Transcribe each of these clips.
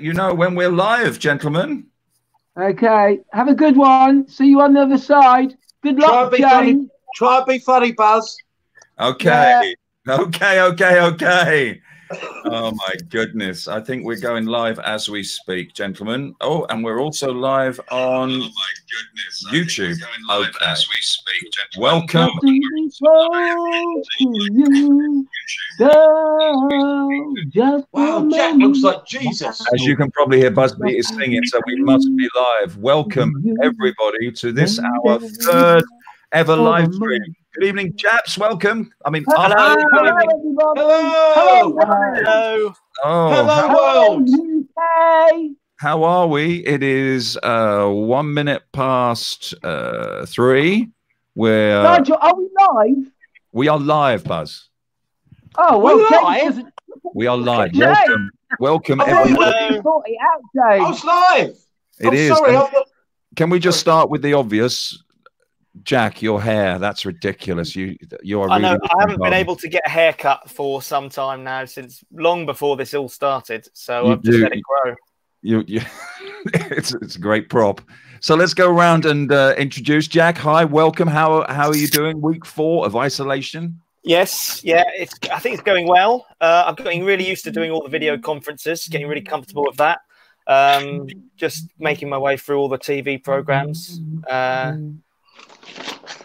You know when we're live, gentlemen. Okay, have a good one. See you on the other side. Good luck, James. Try and be funny, Buzz. Okay, okay. Oh my goodness! I think we're going live as we speak, gentlemen. Oh, and we're also live on YouTube. Okay, as we speak, gentlemen. Welcome. Wow, Jack looks like Jesus. As you can probably hear, Buzby is singing, so we must be live. Welcome everybody to this our third ever live stream. Good evening, chaps. Welcome. I mean, hello, everybody. Hello. Oh, hello, world. How are we? It is 1 minute past 3. We're Nigel, are we live? We are live, Buzz. Oh, well, we are live. James. Welcome, Oh, everybody. Sort it out, James. I was live. It is. Sorry. Can we just start with the obvious? Jack, your hair, that's ridiculous. You are I know. really I haven't been able to get a haircut for some time now, since long before this all started. So I've just let it grow. It's a great prop. So let's go around and introduce Jack. Hi, welcome. How are you doing? Week 4 of isolation. Yes, yeah. I think it's going well. I'm getting really used to doing all the video conferences, getting really comfortable with that. Just making my way through all the TV programs.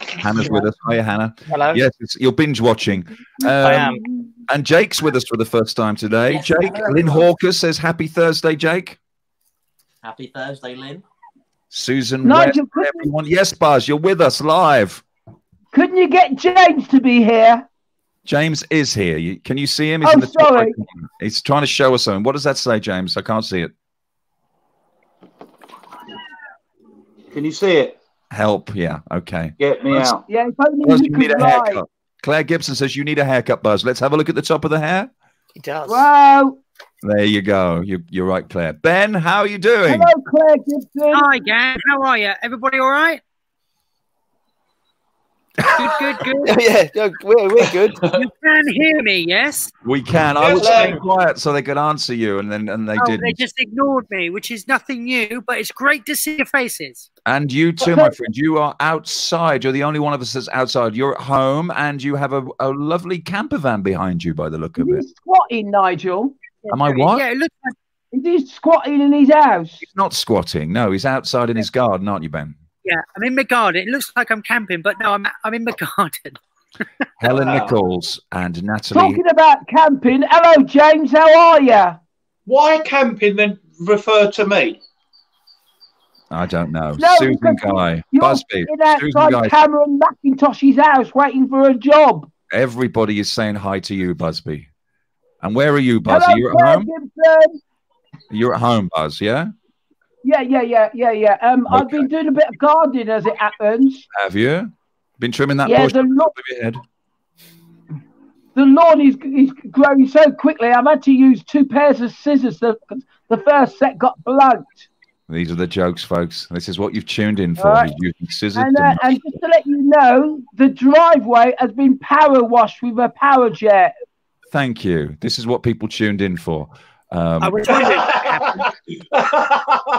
Hannah's with us. Hiya, Hannah. Hello. Yes, you're binge watching. I am. And Jake's with us for the first time today. Yes, Jake, hello. Lynn Hawker says happy Thursday, Jake. Happy Thursday, Lynn. Susan, Nigel, West, everyone. Yes, Buzz, you're with us live. Couldn't you get James to be here? James is here. Can you see him? Oh, in the top sorry. right corner. He's trying to show us something. What does that say, James? I can't see it. Can you see it? Help. Yeah. Okay. Get me out. Yeah, if only Buzz, you you need could a lie. haircut. Claire Gibson says you need a haircut, Buzz. Let's have a look at the top of the hair. He does. Wow. There you go. You're right, Claire. Ben, how are you doing? Hello, Claire Gibson. Hi, gang. How are you? Everybody all right? Good. Yeah, we're good. You can hear me, yes? We can. I was staying quiet so they could answer you, and they didn't. They just ignored me, which is nothing new, but it's great to see your faces. And you too, my friend. You are outside. You're the only one of us that's outside. You're at home, and you have a lovely camper van behind you by the look of it. He's squatting, Nigel. Am I what? Yeah, it looks like, Is he squatting in his house? He's not squatting. No, he's outside in his garden, aren't you, Ben? yeah, I'm in my garden. It looks like I'm camping, but no, I'm in my garden. Helen Nichols and Natalie. Talking about camping. Hello, James. How are you? Why camping then refer to me? I don't know. No, Susan because Guy. You're Buzby. sitting Susan outside Guy. Cameron McIntosh's house waiting for a job. Everybody is saying hi to you, Buzby. And where are you, Buzz? Hello, Are you at Claire home? Gibson. You're at home, Buzz, yeah? Yeah. I've been doing a bit of gardening as it happens. Have you? Been trimming that Yeah, bush the on top of your head? The lawn is growing so quickly. I've had to use 2 pairs of scissors. The first set got blunt. These are the jokes, folks. This is what you've tuned in for. Right. He's using scissors. And just to let you know, the driveway has been power washed with a power jet. Thank you. This is what people tuned in for. I was wondering what happened.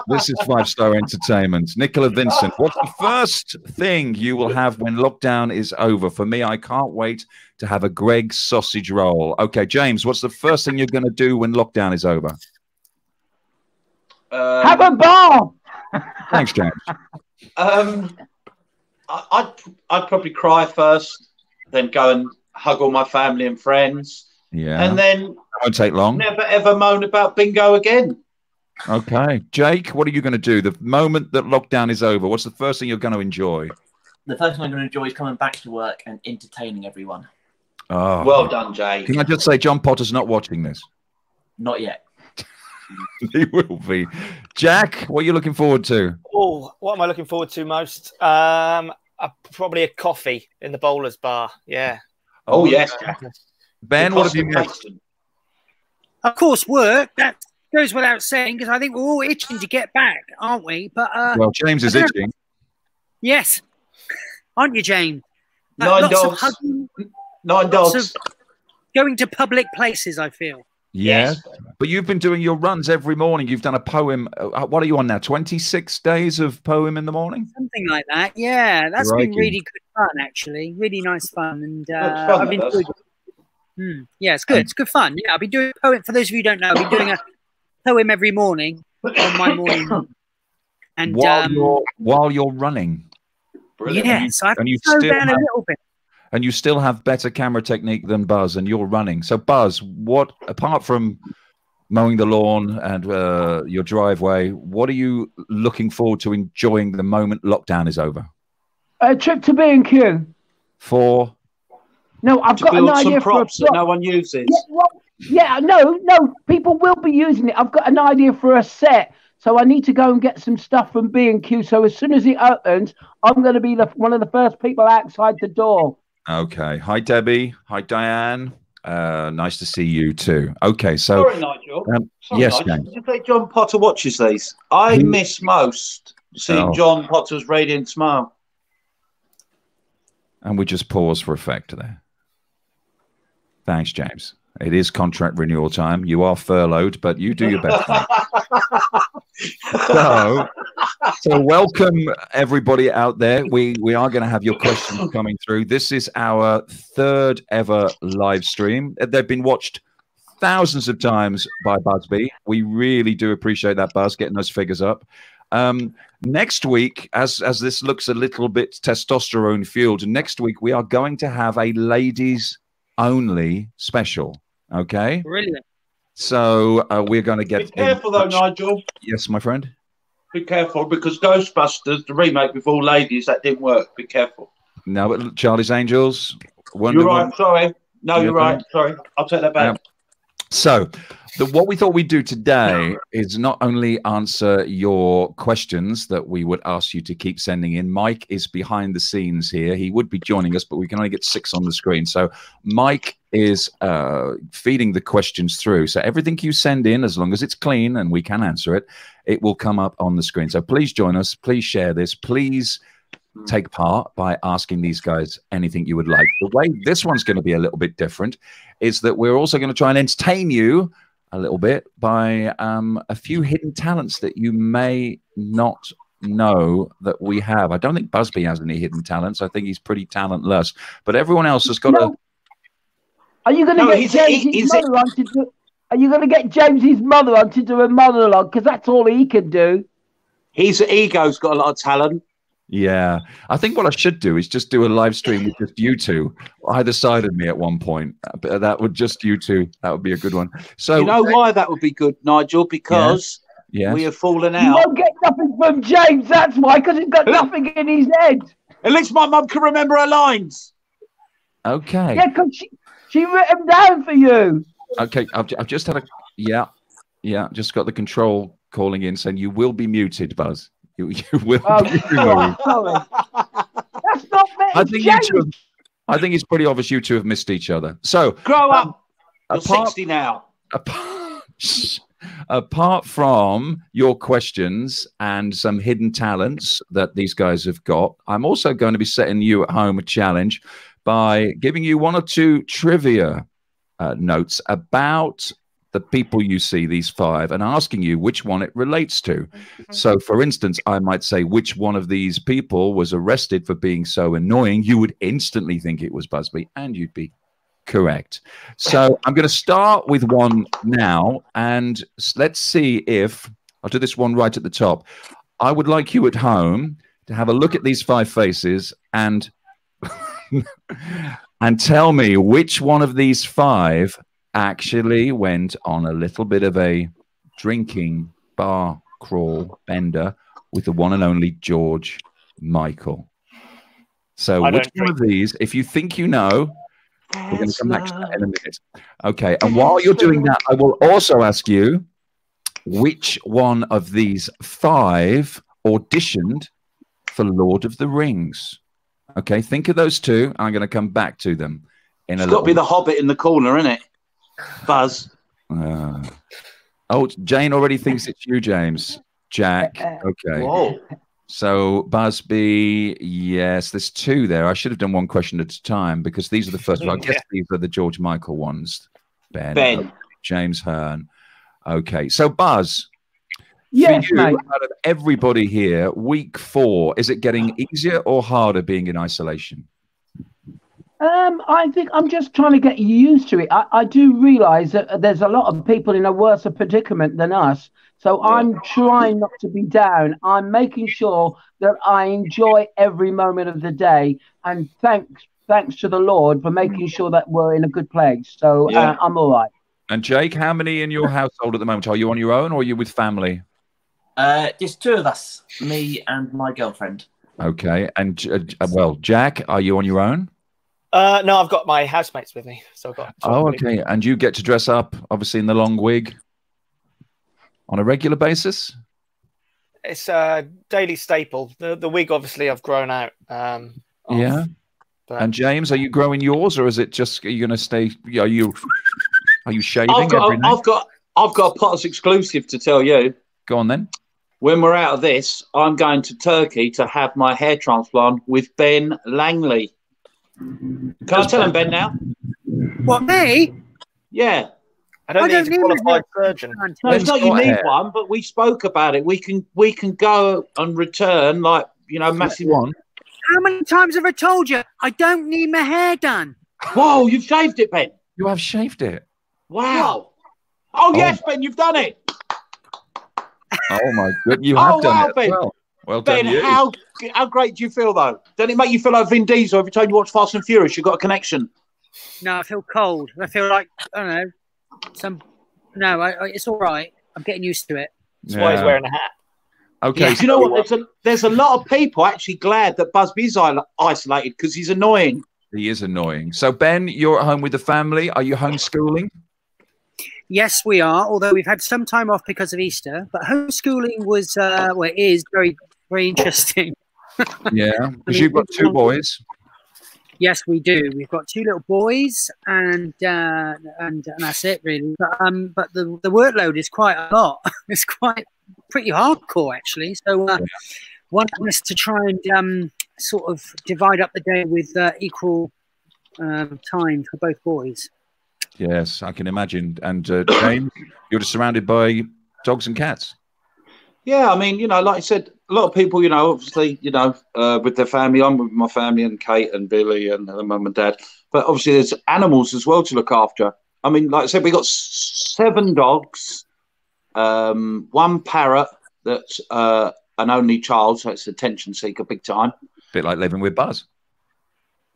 This is 5-star entertainment. Nicola Vincent, what's the first thing you will have when lockdown is over? For me, I can't wait to have a Greg's sausage roll. Okay, James, what's the first thing you're going to do when lockdown is over? Have a bar. Thanks, James. I'd probably cry first, then go and hug all my family and friends. Yeah. And then That won't take long. never ever moan about bingo again. Okay. Jake, what are you going to do? The moment that lockdown is over, what's the first thing you're going to enjoy? The first thing I'm going to enjoy is coming back to work and entertaining everyone. Oh, Well done, Jay. Can I just say John Potter's not watching this? Not yet. He will be. Jack, what are you looking forward to? Oh, what am I looking forward to most? Probably a coffee in the bowler's bar. Yeah. Oh, yes. Ben, what have you missed? Of course, work. That goes without saying, because I think we're all itching to get back, aren't we? But Well, James is itching. yes, aren't you, James? 9 Lots of dogs. hugging, 9 lots dogs. of going to public places, I feel. Yeah. But you've been doing your runs every morning. You've done a poem. What are you on now? 26 days of poem in the morning? Something like that. Yeah, that's been really good fun, actually. Really nice fun. And I've been doing yeah, it's good. It's good fun. Yeah, I'll be doing a poem. For those of you who don't know, I'll be doing a poem every morning on my morning. And while you're running. Brilliant. Yeah, so I have to slow down a little bit. And you still have better camera technique than Buzz, and you're running. So, Buzz, what, apart from mowing the lawn and your driveway, what are you looking forward to enjoying the moment lockdown is over? A trip to B&Q. For? No, I've got an idea for a prop that no one uses. No, people will be using it. I've got an idea for a set. So I need to go and get some stuff from B&Q. So as soon as it opens, I'm going to be one of the first people outside the door. Okay. Hi, Debbie. Hi, Diane. Nice to see you too. Okay, so sorry, Nigel. Yes, Nigel. Did you think John Potter watches these? I miss most seeing John Potter's radiant smile. And we just pause for effect there. Thanks, James. It is contract renewal time. You are furloughed, but you do your best. So welcome everybody out there. We are going to have your questions coming through. This is our third ever live stream. They've been watched thousands of times by Buzby. We really do appreciate that, Buzz, getting those figures up. Next week, as this looks a little bit testosterone fueled, next week we are going to have a ladies only special. Okay, brilliant. So we're going to get. Be careful though, Nigel. Yes, my friend. Be careful, because Ghostbusters, the remake with all ladies, that didn't work. Be careful. No, but Charlie's Angels. You're right. Sorry. No, you're right. Sorry, I'll take that back. So, what we thought we'd do today is not only answer your questions that we would ask you to keep sending in. Mike is behind the scenes here. He would be joining us, but we can only get 6 on the screen. So Mike is feeding the questions through. So everything you send in, as long as it's clean and we can answer it, it will come up on the screen. So please join us. Please share this. Please take part by asking these guys anything you would like. The way this one's going to be a little bit different is that we're also going to try and entertain you a little bit by a few hidden talents that you may not know that we have. I don't think Buzby has any hidden talents. I think he's pretty talentless. But everyone else has got a... Are you going to get James's mother on to do... Are you going to get James's mother on to do a monologue? Because that's all he can do. His ego's got a lot of talent. Yeah, I think what I should do is just do a live stream with just you two, either side of me at one point. That would just you two. That would be a good one. So you know why that would be good, Nigel? Because we have fallen out. You won't get nothing from James. That's why, because he's got nothing in his head. At least my mum can remember her lines. Okay. Yeah, because she wrote them down for you. Okay, I've just had a just got the control calling in saying you will be muted, Buzz. You will. Sorry. That's not fair. I think it's pretty obvious you two have missed each other. So grow up. You're 60 now. Apart from your questions and some hidden talents that these guys have got, I'm also going to be setting you at home a challenge by giving you 1 or 2 trivia notes about the people you see, these 5, and asking you which one it relates to. So, for instance, I might say which one of these people was arrested for being so annoying. You would instantly think it was Buzby, and you'd be correct. So I'm going to start with one now, and let's see if I'll do this one right at the top. I would like you at home to have a look at these 5 faces and and tell me which one of these 5 actually went on a little bit of a drinking bar crawl bender with the one and only George Michael. So which one of these, if you think you know, we're going to come back to that in a minute. Okay, and while you're doing that, I will also ask you which one of these 5 auditioned for Lord of the Rings. Okay, think of those 2. I'm going to come back to them in a little. It's got to be the Hobbit in the corner, isn't it? Buzz. Oh, Jane already thinks it's you, James. Jack. Okay. Whoa. So Buzby, yes, there's 2 there. I should have done one question at a time because these are the first. I guess these are the George Michael ones. Ben. James Hearn. Okay, so Buzz, Yes, for you, mate. out of everybody here, week 4, is it getting easier or harder being in isolation? I think I'm just trying to get used to it. I do realise that there's a lot of people in a worse predicament than us. So I'm trying not to be down. I'm making sure that I enjoy every moment of the day. And thanks to the Lord for making sure that we're in a good place. So I'm all right. And Jake, how many in your household at the moment? Are you on your own or are you with family? Just 2 of us, me and my girlfriend. Okay. And, well, Jack, are you on your own? No, I've got my housemates with me. So I've got. Oh, okay. And you get to dress up, obviously, in the long wig on a regular basis? It's a daily staple. The wig, obviously, I've grown out. Yeah. But... And James, are you growing yours, or is it just, are you going to stay? Are you shaving every night? I've got a Potter's exclusive to tell you. Go on then. When we're out of this, I'm going to Turkey to have my hair transplant with Ben Langley. Can I tell him, Ben, now? What, me? Yeah. I don't need a qualified surgeon. No, it's not you need one, but we spoke about it. We can go and return, like, you know, massive one. How many times have I told you I don't need my hair done? Whoa, you've shaved it, Ben. You have shaved it. Wow. Oh, yes, Ben, you've done it. Oh, my goodness. You have done it. Ben. Well Ben, done, you. how great do you feel, though? Doesn't it make you feel like Vin Diesel every time you watch Fast and Furious? You've got a connection. No, I feel cold. I feel like, I don't know, No, it's all right. I'm getting used to it. That's why he's wearing a hat. Okay. Yeah. Do you know what? There's a lot of people actually glad that Buzby is isolated because he's annoying. He is annoying. So, Ben, you're at home with the family. Are you homeschooling? Yes, we are, although we've had some time off because of Easter. But homeschooling was, it is very, very interesting. Yeah, because you've got 2 boys. Yes, we do. We've got 2 little boys, and that's it, really. But the workload is quite a lot. It's pretty hardcore, actually. So one has to try and sort of divide up the day with equal time for both boys. Yes, I can imagine. And James, you're just surrounded by dogs and cats. Yeah, I mean, you know, like I said, a lot of people, you know, obviously, you know, with their family. I'm with my family and Kate and Billy and mum and dad. But obviously there's animals as well to look after. I mean, like I said, we got 7 dogs, 1 parrot that's an only child, so it's attention seeker big time. Bit like living with Buzz.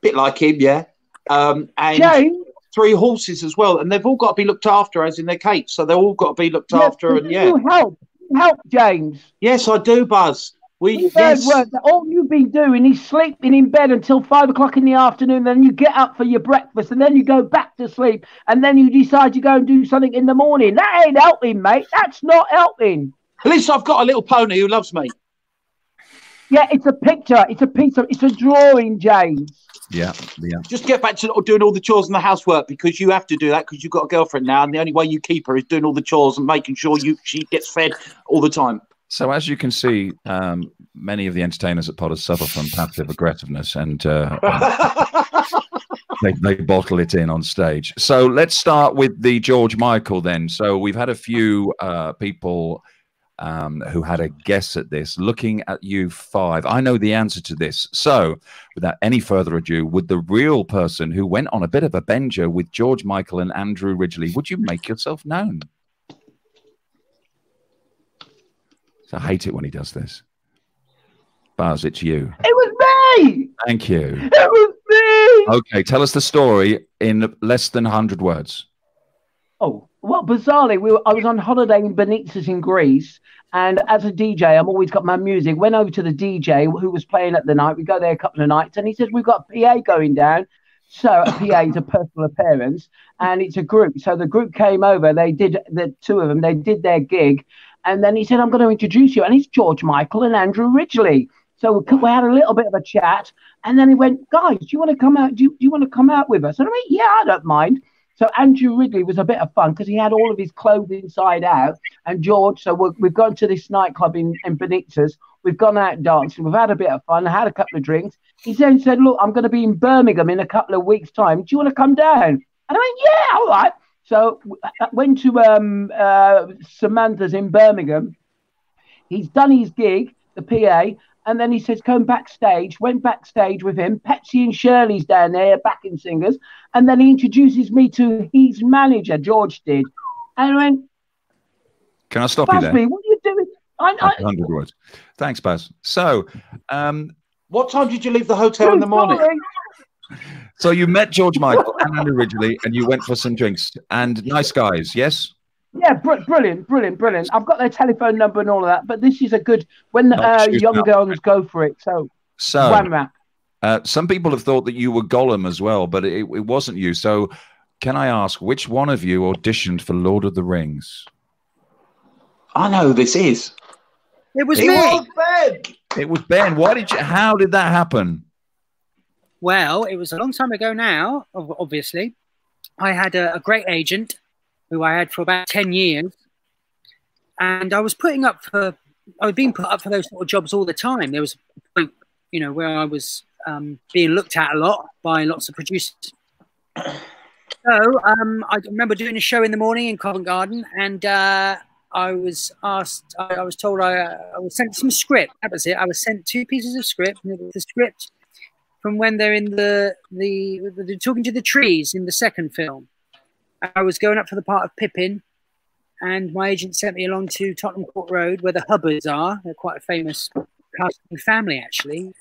Bit like him, yeah. And James? 3 horses as well, and they've all got to be looked after, as in their Kate. So they've all got to be looked after. And you help, James. Yes, I do, Buzz. All you've been doing is sleeping in bed until 5 o'clock in the afternoon. Then you get up for your breakfast, and then you go back to sleep, and then you decide to go and do something in the morning. That ain't helping, mate. That's not helping. At least I've got a little pony who loves me. Yeah, it's a picture. It's a drawing, James. Yeah. Just get back to doing all the chores and the housework, because you have to do that because you've got a girlfriend now, and the only way you keep her is doing all the chores and making sure she gets fed all the time. So as you can see, many of the entertainers at Potters suffer from passive aggressiveness, and they bottle it in on stage. So let's start with the George Michael then. So we've had a few people who had a guess at this. Looking at you 5, I know the answer to this. So without any further ado, would the real person who went on a bit of a bender with George Michael and Andrew Ridgeley, would you make yourself known? So I hate it when he does this. Buzz, it's you. It was me! Thank you. It was me! Okay, tell us the story in less than 100 words. Oh, well, bizarrely, I was on holiday in Benitez in Greece, and as a DJ, I've always got my music. Went over to the DJ who was playing at the night. We go there a couple of nights, and he says, we've got a PA going down. So a PA is a personal appearance, and it's a group. So the group came over. They did, the 2 of them, they did their gig. And then he said, I'm going to introduce you. And it's George Michael and Andrew Ridgeley. So we had a little bit of a chat. And then he went, guys, do you want to come out? Do you want to come out with us? And I went, yeah, I don't mind. So Andrew Ridgeley was a bit of fun because he had all of his clothes inside out. And George, so we've gone to this nightclub in Benitez. We've gone out dancing. We've had a bit of fun. I had a couple of drinks. He then said, look, I'm going to be in Birmingham in a couple of weeks' time. Do you want to come down? And I went, yeah, all right. So I went to Samantha's in Birmingham. He's done his gig, the PA, and then he says, come backstage. Went backstage with him. Patsy and Shirley's down there, backing singers. And then he introduces me to his manager, George did. And I went, can I stop you there? Buzby, what are you doing? 100 words. Thanks, Buzz. So, what time did you leave the hotel in the morning? So you met George Michael and Andy originally, and you went for some drinks. And nice guys, yes? Yeah, brilliant. I've got their telephone number and all of that. But this is a good when the young girls go for it. So one rap. Some people have thought that you were Gollum as well, but it wasn't you. So can I ask, which one of you auditioned for Lord of the Rings? I know who this is. It was me. me. Ben. It was Ben. How did that happen? Well, it was a long time ago now, obviously. I had a great agent who I had for about 10 years. And I was being put up for those sort of jobs all the time. There was a point, where I was being looked at a lot by lots of producers. So I remember doing a show in the morning in Covent Garden, and I was told I was sent some script. That was it. I was sent 2 pieces of script. The script from when they're in they're talking to the trees in the second film. I was going up for the part of Pippin, and my agent sent me along to Tottenham Court Road, where the Hubbards are. They're quite a famous casting family, actually.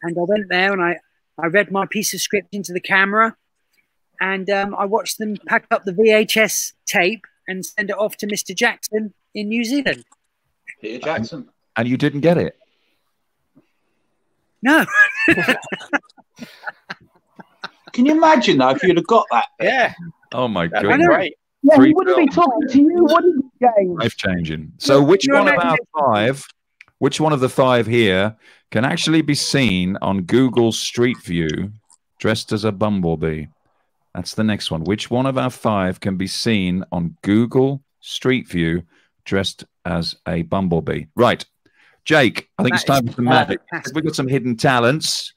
And I went there, and I read my piece of script into the camera, and I watched them pack up the VHS tape and send it off to Mr. Jackson in New Zealand. Peter Jackson. And you didn't get it? No. Can you imagine, though, if you'd have got that? Yeah. Oh, my That'd goodness. be great. Yeah, he wouldn't be talking to you, would he, James? Life-changing. So which one of the 5 here can actually be seen on Google Street View dressed as a bumblebee? That's the next one. Which one of our 5 can be seen on Google Street View dressed as a bumblebee? Right. Jake, I think it's time for some magic. We've got some hidden talents.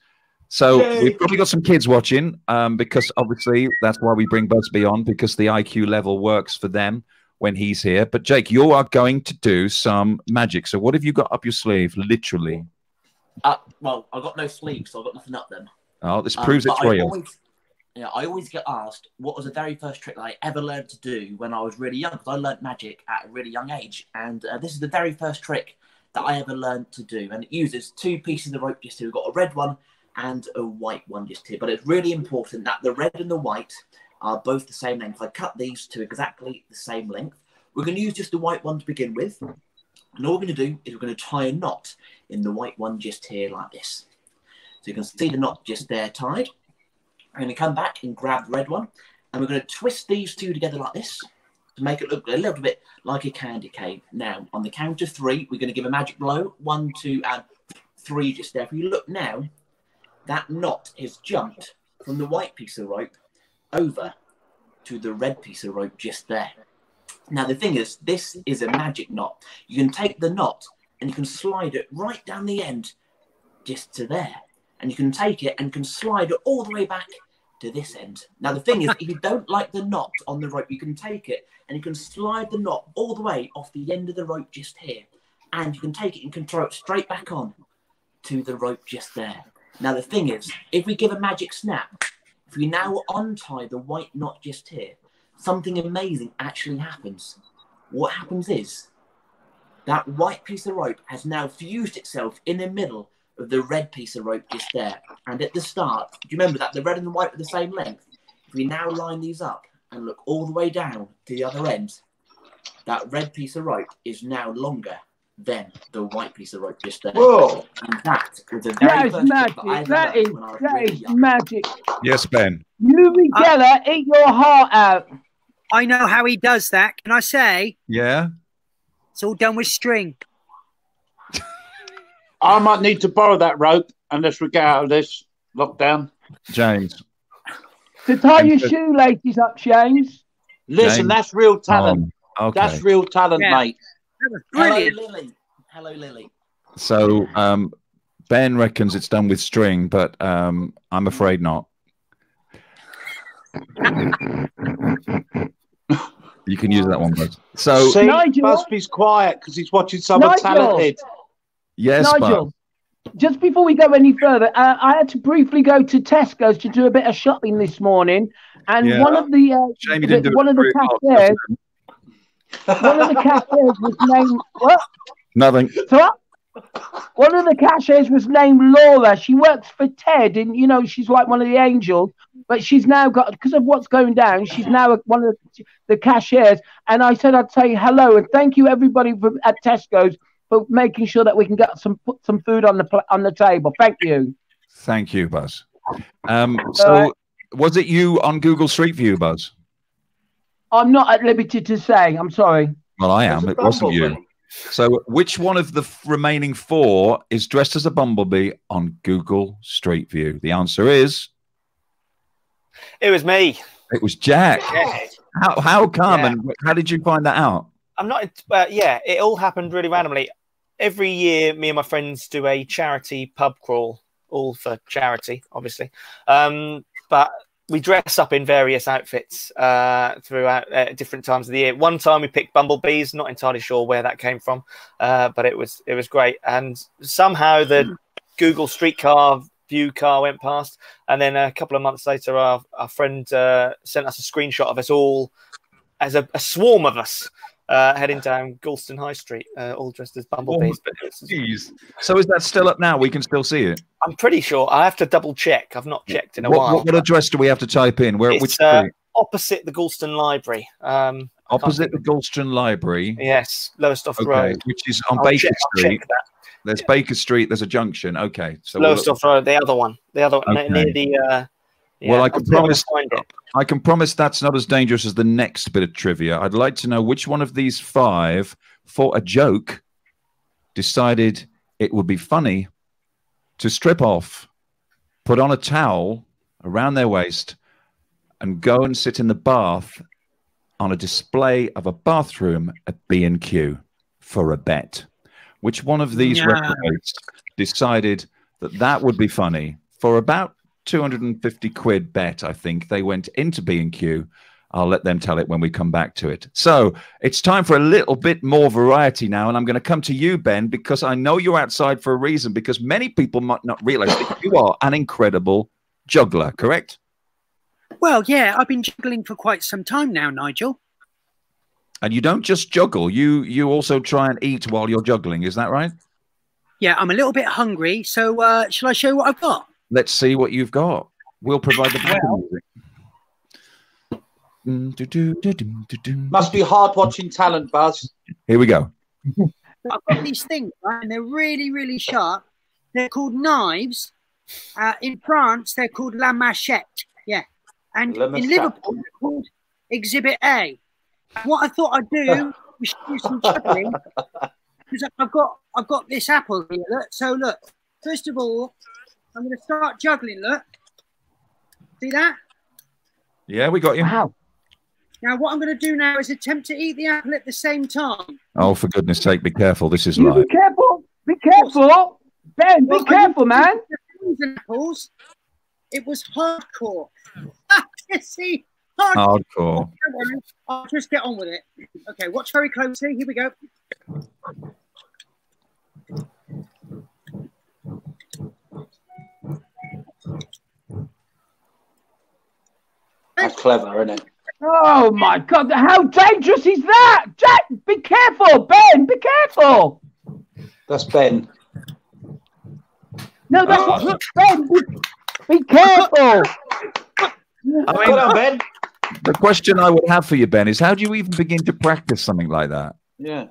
So we've probably got some kids watching because obviously that's why we bring Buzby on, because the IQ level works for them when he's here. But Jake, you are going to do some magic. So what have you got up your sleeve, literally? Well, I've got no sleeves, so I've got nothing up them. Oh, this proves it's real. I always get asked what was the very first trick that I ever learned to do when I was really young, because I learned magic at a really young age. And this is the very first trick that I ever learned to do. And it uses 2 pieces of rope just here. We've got a red one and a white one just here. But it's really important that the red and the white are both the same length. I cut these to exactly the same length. We're going to use just the white one to begin with. And all we're going to do is we're going to tie a knot in the white one just here like this. So you can see the knot just there tied. I'm going to come back and grab the red one. And we're going to twist these 2 together like this to make it look a little bit like a candy cane. Now, on the count of 3, we're going to give a magic blow. 1, 2, and 3 just there. If you look now, that knot has jumped from the white piece of rope over to the red piece of rope just there. Now, the thing is, this is a magic knot. You can take the knot and you can slide it right down the end just to there. And you can take it and can slide it all the way back to this end. Now, the thing is, if you don't like the knot on the rope, you can take it and you can slide the knot all the way off the end of the rope just here. And you can take it and can throw it straight back on to the rope just there. Now, the thing is, if we give a magic snap, if we now untie the white knot just here, something amazing actually happens. What happens is that white piece of rope has now fused itself in the middle of the red piece of rope just there. And at the start, do you remember that the red and the white are the same length? If we now line these up and look all the way down to the other end, that red piece of rope is now longer than the white piece of rope just there. Whoa! And that was a very first magic. That is magic. Yes, Ben. You together eat your heart out. I know how he does that. Can I say? Yeah. It's all done with string. I might need to borrow that rope unless we get out of this lockdown. James. To tie your shoelaces up, James. Listen, that's real talent. Okay. That's real talent, mate. That was brilliant. Hello, Lily. Hello, Lily. So Ben reckons it's done with string, but I'm afraid not. You can use that one, Buzz. So, see, Nigel, Busby's quiet because he's watching someone talented. yes, Nigel, just before we go any further, I had to briefly go to Tesco's to do a bit of shopping this morning, and one of the cashiers was named what? Nothing. So one of the cashiers was named Laura. She works for Ted, and you know she's like one of the angels. But she's now got, because of what's going down, she's now one of the cashiers. And I said I'd say hello and thank you everybody at Tesco's for making sure that we can put some food on the table. Thank you. Thank you, Buzz. So was it you on Google Street View, Buzz? I'm not at liberty to say. I'm sorry. Well, I am. It wasn't you. So which one of the remaining 4 is dressed as a bumblebee on Google Street View? The answer is... It was me. It was Jack. How come, and how did you find that out? I'm not. Yeah, it all happened really randomly. Every year, me and my friends do a charity pub crawl, all for charity, obviously. But we dress up in various outfits throughout different times of the year. One time we picked bumblebees. Not entirely sure where that came from, but it was great. And somehow the Google Streetcar View car went past, and then a couple of months later our friend sent us a screenshot of us all as a swarm of us heading down Galston High Street, all dressed as bumblebees. So is that still up now? We can still see it? I'm pretty sure. I have to double check. I've not checked in a while. What address do we have to type in? Which street? Opposite the Galston Library. Opposite the Galston Library? Yes, Lowestoft Road. Which is on Baker Street. There's Baker Street. There's a junction. Okay, so Lowestoft Road, the other one, near the. Well, I can promise that's not as dangerous as the next bit of trivia. I'd like to know which one of these 5, for a joke, decided it would be funny to strip off, put on a towel around their waist, and go and sit in the bath on a display of a bathroom at B&Q for a bet. Which one of these reprobates decided that would be funny? For about 250 quid bet, I think, they went into B&Q. I'll let them tell it when we come back to it. So it's time for a little bit more variety now, and I'm going to come to you, Ben, because I know you're outside for a reason, because many people might not realize that you are an incredible juggler, correct? Well, yeah, I've been juggling for quite some time now, Nigel. And you don't just juggle, you also try and eat while you're juggling, is that right? Yeah, I'm a little bit hungry, so shall I show you what I've got? Let's see what you've got. We'll provide the music. Must be hard watching talent, Buzz. Here we go. I've got these things, right, and they're really, really sharp. They're called knives. In France, they're called la machette. Yeah. And in Liverpool, they're called Exhibit A. What I thought I'd do was do some juggling, because I've got this apple here. Look. So look, first of all, I'm going to start juggling. Look, see that? Yeah, we got you. Wow. Now what I'm going to do now is attempt to eat the apple at the same time. Oh, for goodness sake, be careful! This is live. Be careful! Be careful, Ben! Be careful, man! Apples. It was hardcore. See. Hardcore. I'll just get on with it. Okay, watch very closely. Here we go. That's clever, isn't it? Oh my God! How dangerous is that? Jack, be careful, Ben. Be careful. That's Ben. No, that's Ben. Be careful. Come on, Ben. The question I would have for you, Ben, is how do you even begin to practice something like that? Yeah.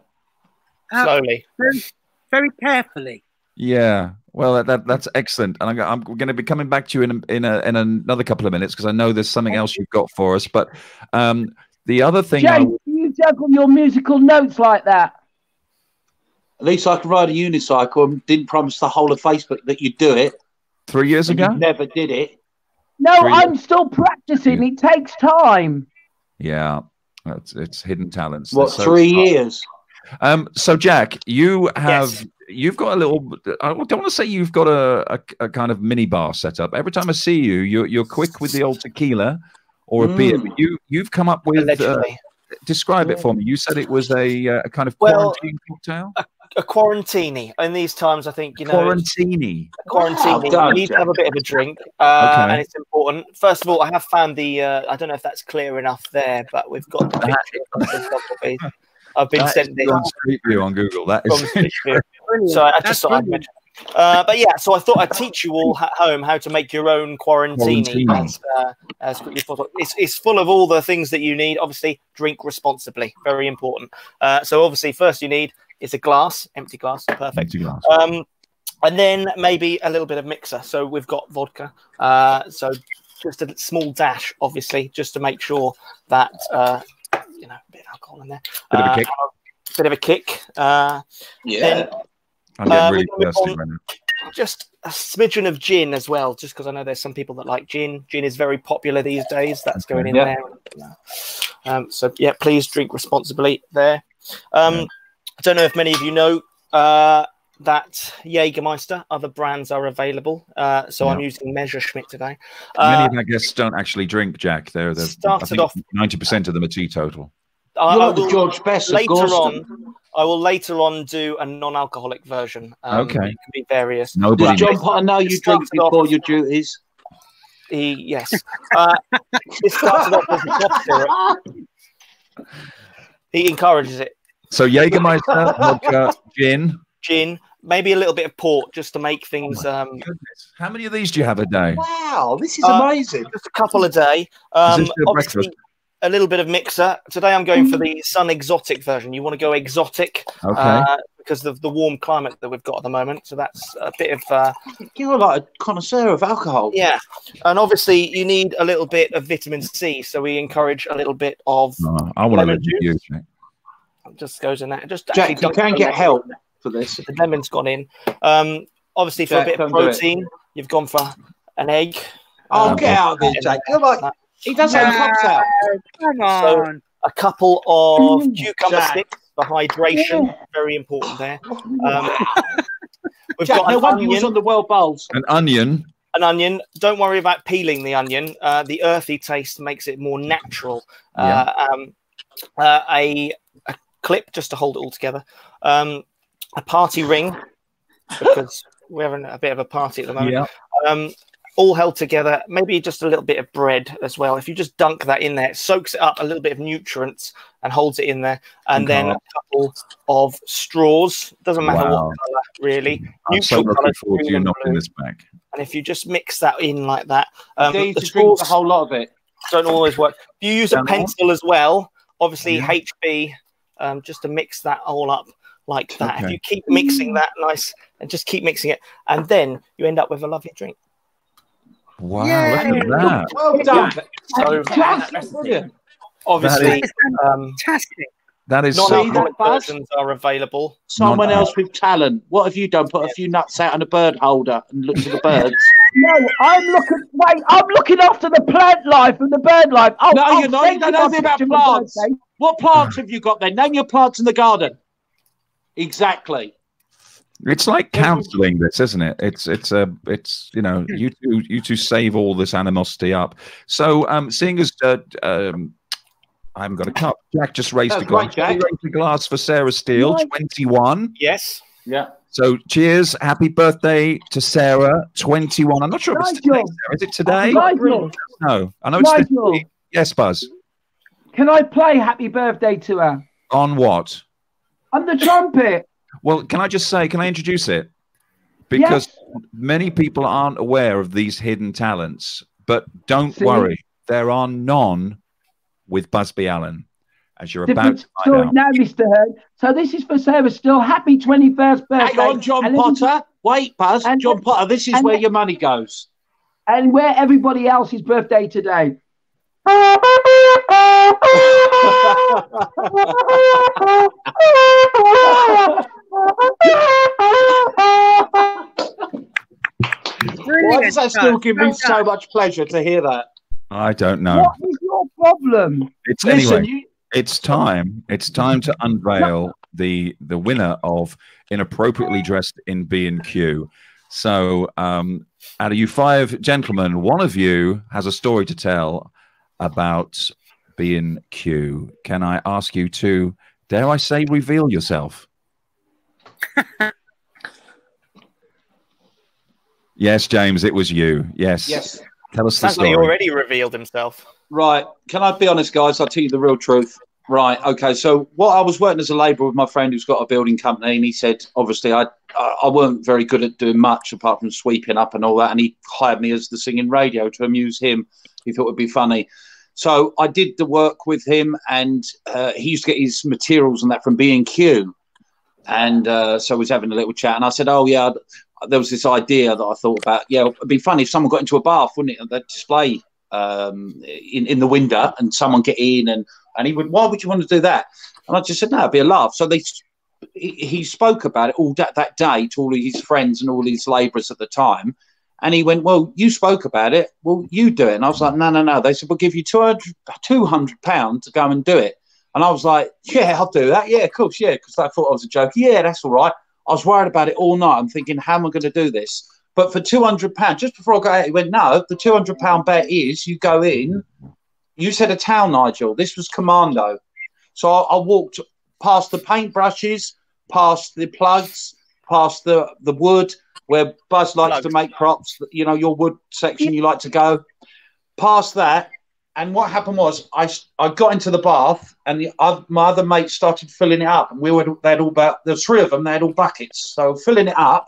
Slowly. Very, very carefully. Yeah. Well, that's excellent. And I'm going to be coming back to you in another couple of minutes, because I know there's something else you've got for us. But the other thing... James, do you juggle your musical notes like that? At least I can ride a unicycle and didn't promise the whole of Facebook that you'd do it. 3 years ago? You never did it. No, I'm still practicing. Yeah. It takes time. Yeah, it's hidden talents. What, 3 years? So Jack, you have you've got a little. I don't want to say you've got a kind of mini bar set up. Every time I see you, you're quick with the old tequila or a beer. But you've come up with describe it for me. You said it was a kind of quarantine cocktail. A quarantini. In these times, I think quarantini. Quarantini. You need to have a bit of a drink, and it's important. First of all, I have found the. I don't know if that's clear enough there, but we've got the picture. I've been sent this on Street View on Google. That is. So I just thought I'd mention. But yeah, so I thought I'd teach you all at home how to make your own quarantini as quickly as possible. It's full of all the things that you need. Obviously, drink responsibly. Very important. So obviously, first you need is a glass, empty glass, perfect. Empty glass. And then maybe a little bit of mixer. So we've got vodka. So just a small dash, obviously, just to make sure that a bit of alcohol in there. Bit of a kick. Then, I'm getting really thirsty right now. Just a smidgen of gin as well, just because I know there's some people that like gin. Gin is very popular these days. That's going in there. So yeah, please drink responsibly there. I don't know if many of you know that Jägermeister, other brands are available. So I'm using Messerschmitt today. Many of our guests don't actually drink, Jack. They're started off 90% of them are teetotal. The George Best I will later on do a non-alcoholic version. It can be various. Does John Potter know you drink before your duties? Yes. It started off as a cough syrup. He encourages it. So Jägermeister, vodka, gin, maybe a little bit of port just to make things. How many of these do you have a day? Wow, this is amazing. Just a couple a day. Obviously, a little bit of mixer. Today I'm going for the Sun Exotic version. You want to go exotic because of the warm climate that we've got at the moment. So that's a bit of... You're like a connoisseur of alcohol. Yeah. And obviously you need a little bit of vitamin C. So we encourage a little bit of I want to live with you, Jack. It just goes in there. Jack, you can get help for this. The lemon's gone in. Obviously for a bit of protein, you've gone for an egg. Oh, get out of here, Jack. You're like... He does have a cocktail. Come on. So a couple of cucumber sticks for hydration. Very important there. We've got no one was on the World Bowls. An onion. An onion. Don't worry about peeling the onion. The earthy taste makes it more natural. A clip just to hold it all together. A party ring because we're having a bit of a party at the moment. All held together, maybe just a little bit of bread as well. If you just dunk that in there, it soaks it up, a little bit of nutrients and holds it in there. And then a couple of straws. Doesn't matter what colour, really. I'm so looking forward to you knocking this back. And if you just mix that in like that, the straws, the whole lot of it don't always work. If you use a pencil as well, obviously HB, just to mix that all up like that. If you keep mixing that nice and just keep mixing it, and then you end up with a lovely drink. Wow, look at that. Well done. So, obviously, fantastic. That is non-alcoholic versions are available. Someone else with talent. What have you done? Put a few nuts out on a bird holder and looked at the birds. No, I'm looking after the plant life and the bird life. No, you're not. You don't know anything about plants. What plants have you got then? Name your plants in the garden. Exactly. It's like counselling, this, isn't it? It's you two save all this animosity up. So, seeing as I haven't got a cup, Jack just raised a glass. Jack. Raised a glass for Sarah Steele, 21. Yes. Yeah. So, cheers! Happy birthday to Sarah, 21. I'm not sure if it's today, Sarah. Is it today? Nigel. No, I know it's today. Yes, Buzz. Can I play Happy Birthday to her? On what? On the trumpet. Well, can I introduce it? Because many people aren't aware of these hidden talents, but don't worry, there are none with Buzby Allen, as you're about to find out. Now, Mr. Hearn. So this is for Sarah Still. Happy 21st birthday. Hang on, John Potter. Wait, Buzz. John Potter, this is where your money goes. And where everybody else's birthday today. Why does that still give me so much pleasure to hear that? I don't know. What is your problem? It's time. It's time to unveil the winner of Inappropriately Dressed in B&Q. So, out of you 5 gentlemen, one of you has a story to tell about B&Q, can I ask you to, dare I say, reveal yourself? Yes, James, it was you. Yes. Yes. Tell us the Sounds like story. he already revealed himself. Right. Can I be honest, guys? I'll tell you the real truth. Right. Okay. So I was working as a labourer with my friend who's got a building company, and he said, obviously, I weren't very good at doing much apart from sweeping up and all that, and he hired me as the singing radio to amuse him. He thought it would be funny. So I did the work with him, and he used to get his materials and that from B&Q. And so I was having a little chat, and I said, oh, yeah, there was this idea that I thought about. Yeah, it'd be funny if someone got into a bath, wouldn't it? They'd display in the window and someone get in, and he would, why would you want to do that? And I just said, no, it'd be a laugh. So he spoke about it all that day to all of his friends and all his labourers at the time. And he went, well, you spoke about it. Well, you do it. And I was like, no. They said, we'll give you £200 to go and do it. And I was like, yeah, I'll do that. Yeah, of course, yeah, because I thought I was a joke. Yeah, that's all right. I was worried about it all night. I'm thinking, how am I going to do this? But for £200, just before I got out, he went, no, the £200 bet is you go in. You said a town, Nigel. This was commando. So I walked past the paintbrushes, past the plugs, past the wood, where Buzz likes to make props, you know, your wood section you like to go. Past that. And what happened was I got into the bath, and my other mates started filling it up. And there's three of them, they had all buckets. So filling it up,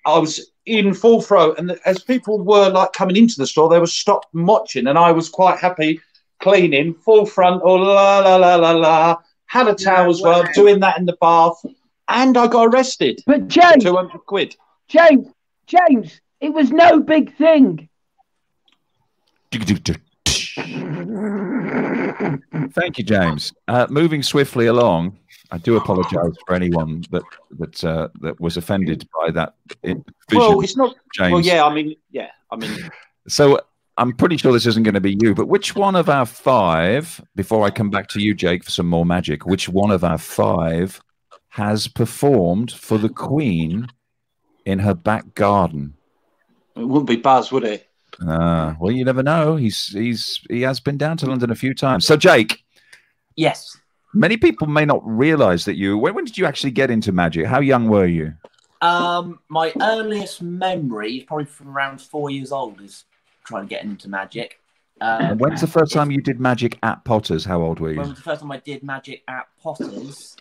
I was in full throat. And as people were like coming into the store, they were stopped watching. And I was quite happy cleaning, full front, la. Had a towel as well, doing that in the bath. And I got arrested. But James, £200. James, it was no big thing. Thank you, James. Moving swiftly along, I do apologise for anyone that was offended by that vision. Well, it's not. James. Well, yeah. I mean. So I'm pretty sure this isn't going to be you, but which one of our five? Before I come back to you, Jake, for some more magic, which one of our five has performed for the Queen in her back garden? It wouldn't be Buzz, would it? Well, you never know. He has been down to London a few times. So, Jake. Yes. Many people may not realise that when did you actually get into magic? How young were you? My earliest memory, probably from around 4 years old, is trying to get into magic. And when's the first time you did magic at Potter's? How old were you? When was the first time I did magic at Potter's?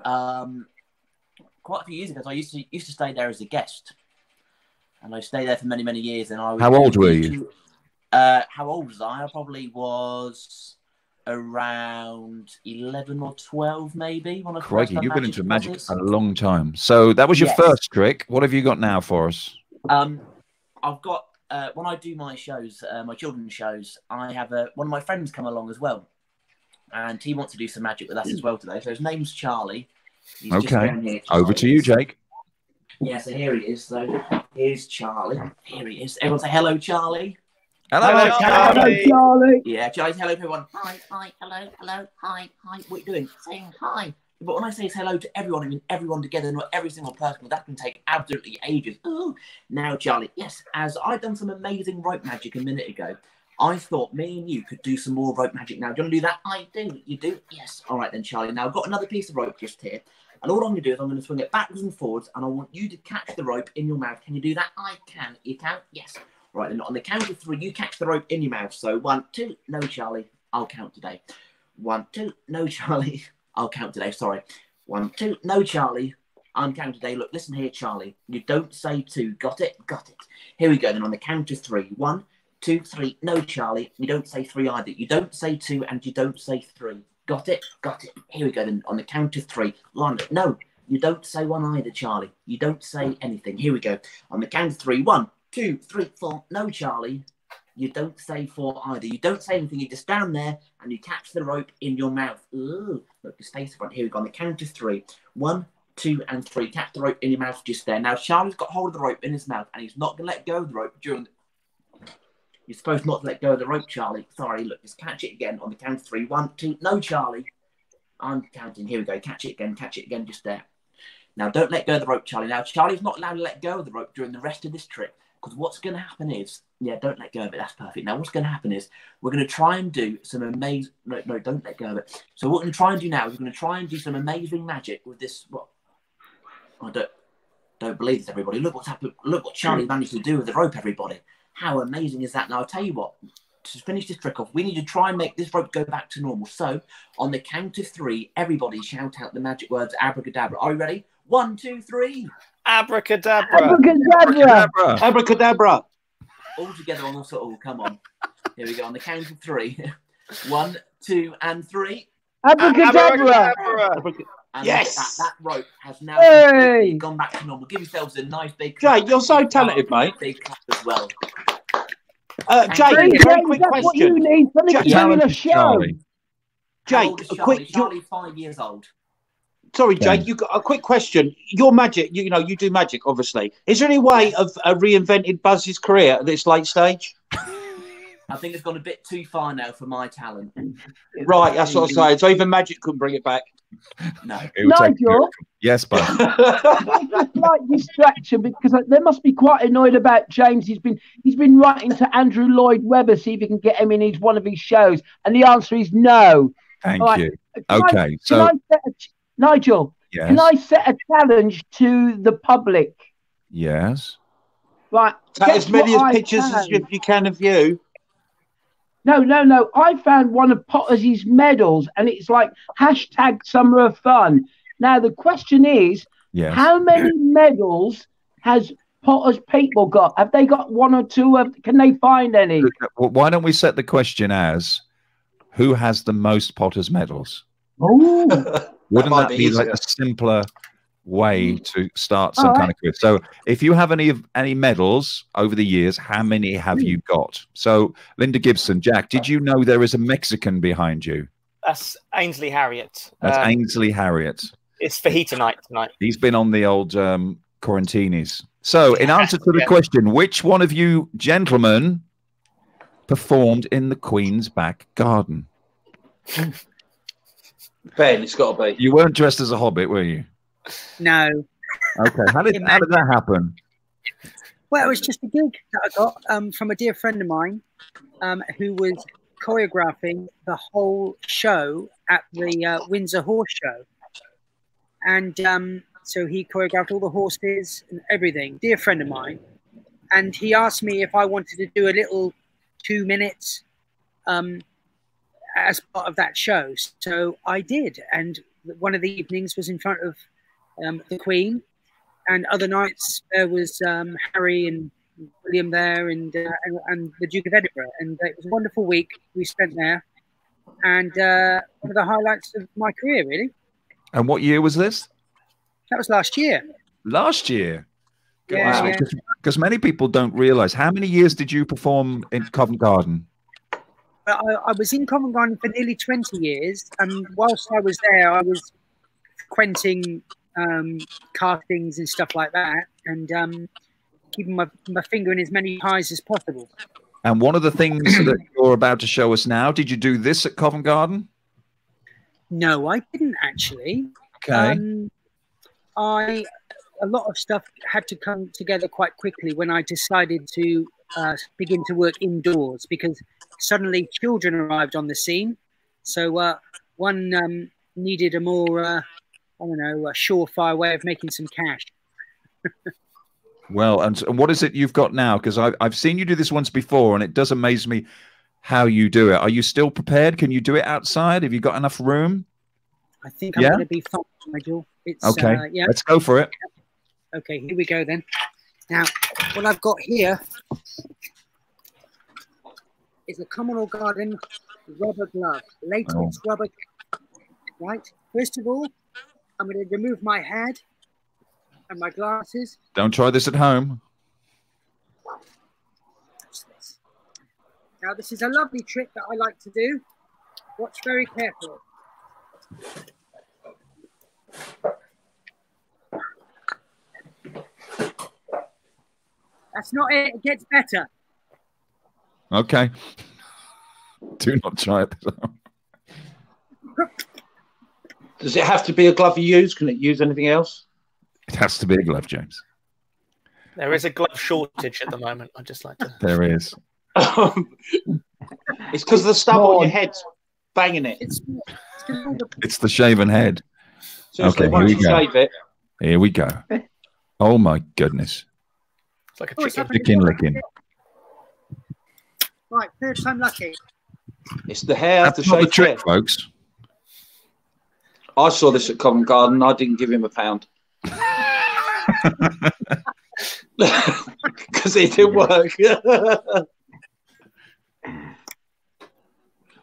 Quite a few years ago. So I used to stay there as a guest. And I stayed there for many, many years. And how old were you? How old was I? I probably was around 11 or 12, maybe. Crikey, you've been into magic a long time. So that was your first trick. What have you got now for us? I've got, when I do my shows, my children's shows, I have one of my friends come along as well. And he wants to do some magic with us as well today. So his name's Charlie. He's okay. Over to you, Jake. Yeah, so here he is. So here's Charlie. Here he is. Everyone say hello, Charlie. Hello, Charlie. Yeah, Charlie, hello, everyone. Hi, hello, hi. What are you doing? Saying hi. But when I say hello to everyone, I mean everyone together, not every single person. That can take absolutely ages. Ooh. Now, Charlie, yes, as I've done some amazing rope magic a minute ago, I thought me and you could do some more rope magic now. Do you want to do that? I do. You do? Yes. All right then, Charlie. Now, I've got another piece of rope just here. And all I'm going to do is I'm going to swing it backwards and forwards, and I want you to catch the rope in your mouth. Can you do that? I can. You can? Yes. Right, then on the count of 3, you catch the rope in your mouth. So 1, 2, no, Charlie, I'll count today. 1, 2, no, Charlie, I'll count today. Sorry. 1, 2, no, Charlie, I'm counting today. Look, listen here, Charlie. You don't say 2. Got it? Got it. Here we go then on the count of 3. 1, 2, 3, no, Charlie. You don't say 3 either. You don't say 2 and you don't say 3. Got it? Got it. Here we go then on the count of 3. 1, no, you don't say 1 either, Charlie. You don't say anything. Here we go. On the count of 3. 1, 2, 3, 4. No, Charlie. You don't say 4 either. You don't say anything. You just stand there and you catch the rope in your mouth. Ooh, look, his face front. Here we go. On the count of 3. 1, 2, and 3. Catch the rope in your mouth just there. Now, Charlie's got hold of the rope in his mouth and he's not going to let go of the rope during the... You're supposed not to let go of the rope, Charlie. Sorry, look, just catch it again on the count of 3. 1, 2, no, Charlie. I'm counting. Here we go. Catch it again, just there. Now, don't let go of the rope, Charlie. Now, Charlie's not allowed to let go of the rope during the rest of this trick. Because what's going to happen is, yeah, don't let go of it. That's perfect. Now, what's going to happen is we're going to try and do some amazing. No, don't let go of it. So what we're going to try and do now is we're going to try and do some amazing magic with this. What? I don't believe this, everybody. Look what's happened. Look what Charlie managed to do with the rope, everybody. How amazing is that? Now, I'll tell you what. To finish this trick off, we need to try and make this rope go back to normal. So, on the count of 3, everybody shout out the magic words abracadabra. Are you ready? 1, 2, 3. Abracadabra. Abracadabra. Abracadabra. All together on us all. Come on. Here we go. On the count of 3. 1, 2, and 3. Abracadabra. And yes. That rope has now gone back to normal. Give yourselves a nice big clap. Jay, you're so talented, mate. Big clap as well. Jay, very quick that's question. what you need for the Talented show. Charlie. Jay, Charlie's 5 years old. Sorry, Jay, you got a quick question. Your magic, you know, you do magic, obviously. Is there any way of reinventing Buzzy's career at this late stage? I think it's gone a bit too far now for my talent. Right, that's what I'm saying. So even magic couldn't bring it back. No. Nigel? Yes, Buzz. Slight distraction because they must be quite annoyed about James. He's been writing to Andrew Lloyd Webber, see if he can get him in one of his shows, and the answer is no. Thank right. you. Okay, Nigel, yes. Can I set a challenge to the public? Yes. Right. Take as many pictures as you can of you. No. I found one of Potter's medals, and it's like #Summer of Fun. Now the question is, how many medals has Potter's people got? Have they got 1 or 2? Can they find any? Well, why don't we set the question as, who has the most Potter's medals? Oh, wouldn't that be like a simpler way to start some kind of quiz? So if you have any medals over the years, how many have you got? So Linda Gibson, Jack, did you know there is a Mexican behind you? That's Ainsley Harriott. That's Ainsley Harriott. It's Fajita night tonight. He's been on the old quarantinis. So in answer to the question, which one of you gentlemen performed in the Queen's back garden? Ben, it's got to be. You weren't dressed as a hobbit, were you? No. Okay. How did that happen? Well, it was just a gig that I got from a dear friend of mine who was choreographing the whole show at the Windsor Horse Show. And so he choreographed all the horses and everything. Dear friend of mine. And he asked me if I wanted to do a little 2 minutes as part of that show. So I did. And one of the evenings was in front of the Queen. And other nights there was Harry and William there and the Duke of Edinburgh. And it was a wonderful week we spent there. And one of the highlights of my career, really. And what year was this? That was last year. Last year? Yeah. Because many people don't realise. How many years did you perform in Covent Garden? I was in Covent Garden for nearly 20 years. And whilst I was there, I was frequenting castings and stuff like that. And keeping my finger in as many pies as possible. And one of the things that you're about to show us now, did you do this at Covent Garden? No, I didn't actually. Okay. A lot of stuff had to come together quite quickly when I decided to begin to work indoors because suddenly children arrived on the scene. So one needed a more, a surefire way of making some cash. Well, and what is it you've got now? Because I've seen you do this once before, and it does amaze me how you do it. Are you still prepared? Can you do it outside? Have you got enough room? I think I'm going to be fine, Nigel. It's, okay, let's go for it. Okay, here we go then. Now, what I've got here is a Commonwealth Garden rubber glove, latex rubber. Right. First of all, I'm going to remove my hat and my glasses. Don't try this at home. Now, this is a lovely trick that I like to do. Watch very carefully. That's not it. It gets better. Okay. Do not try it. Does it have to be a glove you use? Can it use anything else? It has to be a glove, James. There is a glove shortage at the moment. I'd just like to. There is. It's because the stub on your head's banging it. It's the shaven head. Seriously, Okay, here we go. Shave it. Here we go. Oh my goodness. It's like a chicken. Chicken licking. Right, third time lucky. It's the hair. That's not the trick, folks. I saw this at Covent Garden. I didn't give him £1 because it didn't work.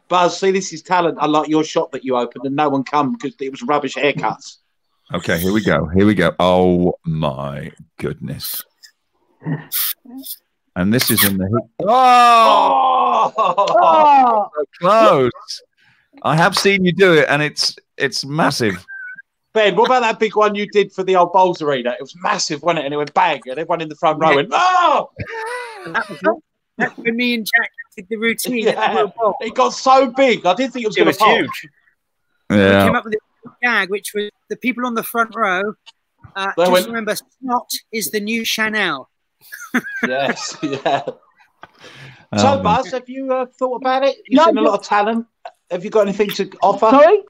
Buzz, see, this is talent. I like your shop that you opened and no one come because it was rubbish haircuts. Okay, here we go. Here we go. Oh my goodness. And this is in the Oh! So close. I have seen you do it, and it's massive. Ben, what about that big one you did for the old Bowls Arena? It was massive, wasn't it? And it went bang, and everyone in the front row went, oh! That's when me and Jack did the routine. Yeah. It got so big. I didn't think it was going to pop. Huge. Yeah. We came up with a gag, which was the people on the front row. Remember, snot is the new Chanel. Yes, yeah. So, Buzz, have you thought about it? You've seen a lot of talent. Have you got anything to offer? Sorry?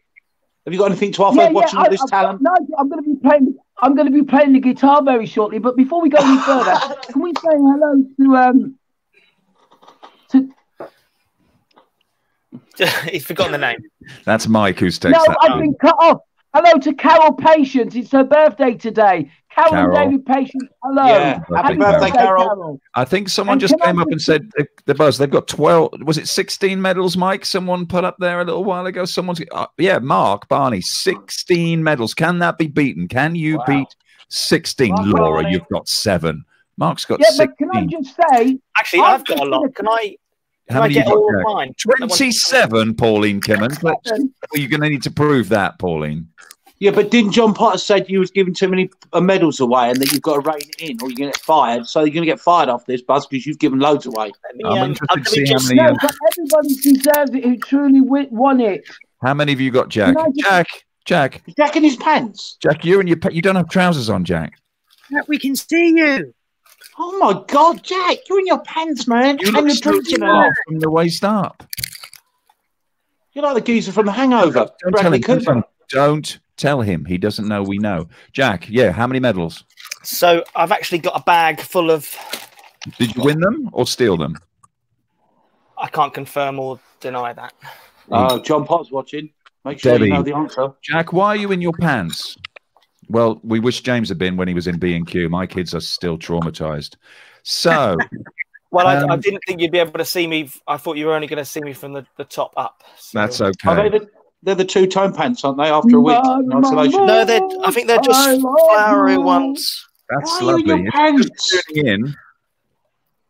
Have you got anything to offer watching all this talent? No, I'm going to be playing. I'm going to be playing the guitar very shortly. But before we go any further, can we say hello to He's forgotten the name. That's Mike who's texted. No, I've been cut off. Hello to Carol Patience. It's her birthday today. Carol and David Patience. Hello. Yeah. Happy birthday, Carol. I think someone just came up and said the Buzz. They've got 12. Was it 16 medals, Mike? Someone put up there a little while ago. Someone's yeah, Mark Barney, 16 medals. Can that be beaten? Can you beat 16? Mark Laura, Barney. you've got 7. Mark's got Yeah, 16. but can I just say? Actually, I've got a lot. Can I get all of mine? 27, Pauline Kimmons. You're going to need to prove that, Pauline. Yeah, but didn't John Potter said you was giving too many medals away and that you've got to rein it in or you're going to get fired? So you're going to get fired after this, Buzz, because you've given loads away. I'm interested to see how many. No, but everybody deserves it who truly won it. How many have you got, Jack? Jack. He's Jack in his pants. Jack, you don't have trousers on, Jack. Jack, we can see you. Oh my God, Jack, you're in your pants, man. You look so smart from the waist up. You're like the geezer from The Hangover. Don't tell him. He doesn't know we know. Jack, yeah, how many medals? So I've actually got a bag full of... Did you win them or steal them? I can't confirm or deny that. John Potter's watching. Make sure you know the answer. Jack, why are you in your pants? Well, we wish James had been when he was in B&Q. My kids are still traumatized. So... Well, I didn't think you'd be able to see me. I thought you were only going to see me from the top up. So. That's okay. They're the two-tone pants, aren't they, after a week in isolation? No, I think they're just flowery ones. That's lovely. Just tuning in.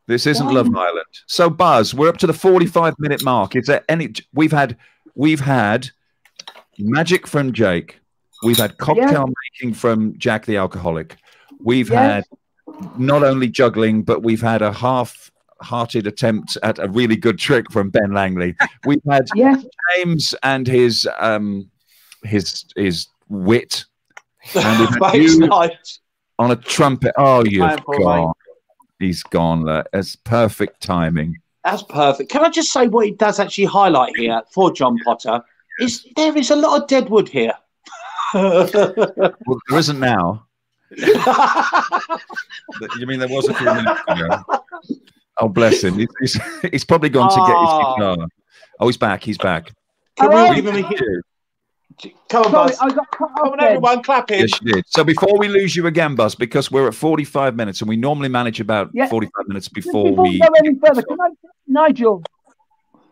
This isn't Love Island. So, Buzz, we're up to the 45-minute mark. Is there any... We've had magic from Jake. We've had cocktail making from Jack the Alcoholic. We've had not only juggling, but we've had a half-hearted attempt at a really good trick from Ben Langley. We've had James and his wit, and we've had you on a trumpet. Oh, you've gone. He's gone. That's perfect timing. That's perfect. Can I just say what he does actually highlight here for John Potter is there is a lot of deadwood here. Well, there isn't now. You mean there was a few minutes ago? Oh, bless him. He's probably gone to get his guitar. Oh, he's back. He's back. Can we give him a hit? Come on, Buzz. Come on, everyone, clap in. Yes, you did. So before we lose you again, Buzz, because we're at 45 minutes and we normally manage about 45 minutes before we go any further, Nigel.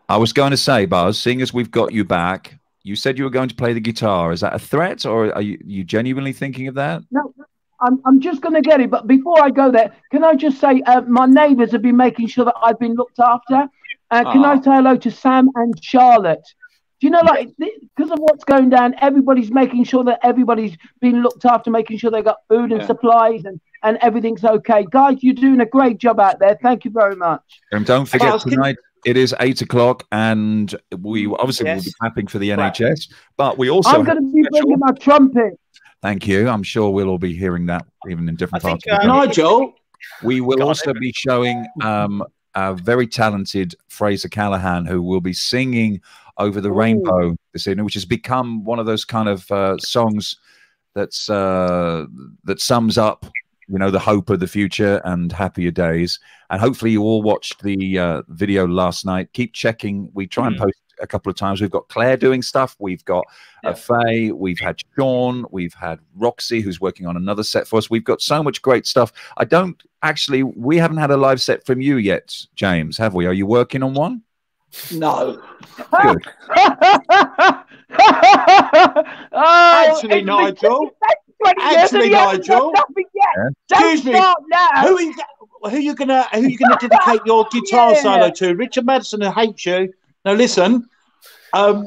I was going to say, Buzz, seeing as we've got you back, you said you were going to play the guitar. Is that a threat, or are you genuinely thinking of that? No. I'm just going to get it, but before I go there, can I just say my neighbours have been making sure that I've been looked after. Can I say hello to Sam and Charlotte? Do you know, like, because of what's going down, everybody's making sure that everybody's been looked after, making sure they got food and supplies and everything's okay. Guys, you're doing a great job out there. Thank you very much. And don't forget tonight, it is 8 o'clock, and we obviously will be clapping for the NHS, but we also... I'm going to be bringing my trumpet. Thank you. I'm sure we'll all be hearing that even in different parts. Nigel, We will also be showing a very talented Fraser Callahan, who will be singing Over the Rainbow this evening, which has become one of those kind of songs that's that sums up, you know, the hope of the future and happier days. And hopefully you all watched the video last night. Keep checking. We try and post a couple of times. We've got Claire doing stuff. We've got Faye. We've had Sean. We've had Roxy, who's working on another set for us. We've got so much great stuff. We haven't had a live set from you yet, James, have we? Are you working on one? No. Good. Actually, Nigel. Nigel. Excuse me. Who are you gonna dedicate your guitar solo to? Richard Madison, who hates you. Now listen,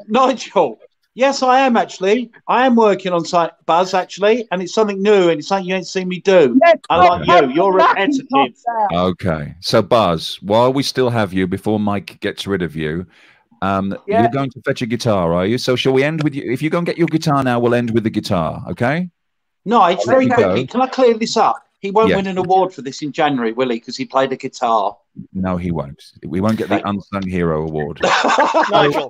Nigel. Yes, I am actually. I am working on Buzz actually, and it's something new, and it's something you ain't seen me do. Unlike you, you're repetitive. Okay, so Buzz, while we still have you, before Mike gets rid of you, you're going to fetch a guitar, are you? So shall we end with you? If you go and get your guitar now, we'll end with the guitar, okay? No, it's very quickly. Can I clear this up? He won't win an award for this in January, will he? Because he played a guitar. No, he won't. We won't get the Unsung Hero Award. Nigel,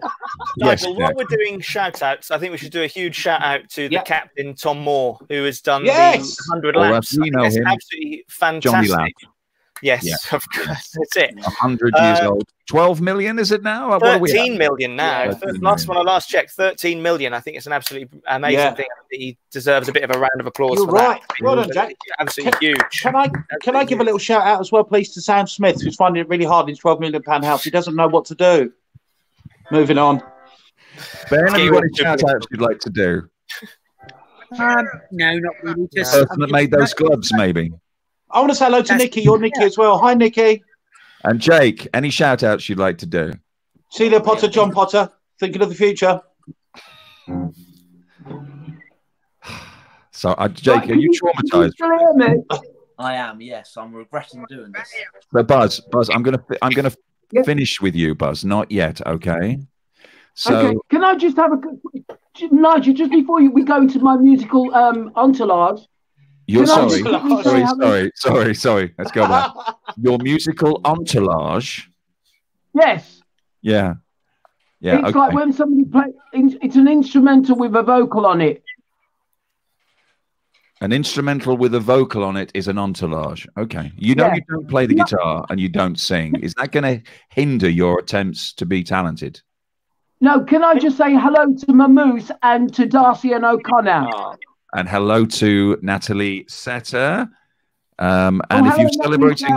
while we're doing shout-outs, I think we should do a huge shout-out to the captain, Tom Moore, who has done the 100 laps. We know him. Absolutely fantastic. Yes, of course. That's it. 100 years old. 12 million, is it now? 13 million now. When I last checked, 13 million. I think it's an absolutely amazing thing. He deserves a bit of a round of applause for that. Well done, Jack. Absolutely huge. Can I give a little shout out as well, please, to Sam Smith, who's finding it really hard in his £12 million house. He doesn't know what to do. Moving on. Ben, have you got any shout outs you'd like to do? No, not really. Just the person that made those gloves, maybe. I want to say hello to Nikki. You're Nikki as well. Hi, Nikki. And Jake, any shout outs you'd like to do? Celia Potter, John Potter, thinking of the future. So, Jake, are you traumatized? I am. Yes, I'm regretting doing this. So, Buzz, I'm gonna finish with you, Buzz. Not yet, okay? So, can I just have Nigel, just before we go into my musical entourage? You're sorry. Let's go back. Your musical entourage. Yes. Yeah. It's like when somebody plays. It's an instrumental with a vocal on it. An instrumental with a vocal on it is an entourage. Okay. You don't play the guitar and you don't sing. Is that going to hinder your attempts to be talented? No. Can I just say hello to Mamoose and to Darcy and O'Connor? And hello to Natalie Setter. And if you're celebrating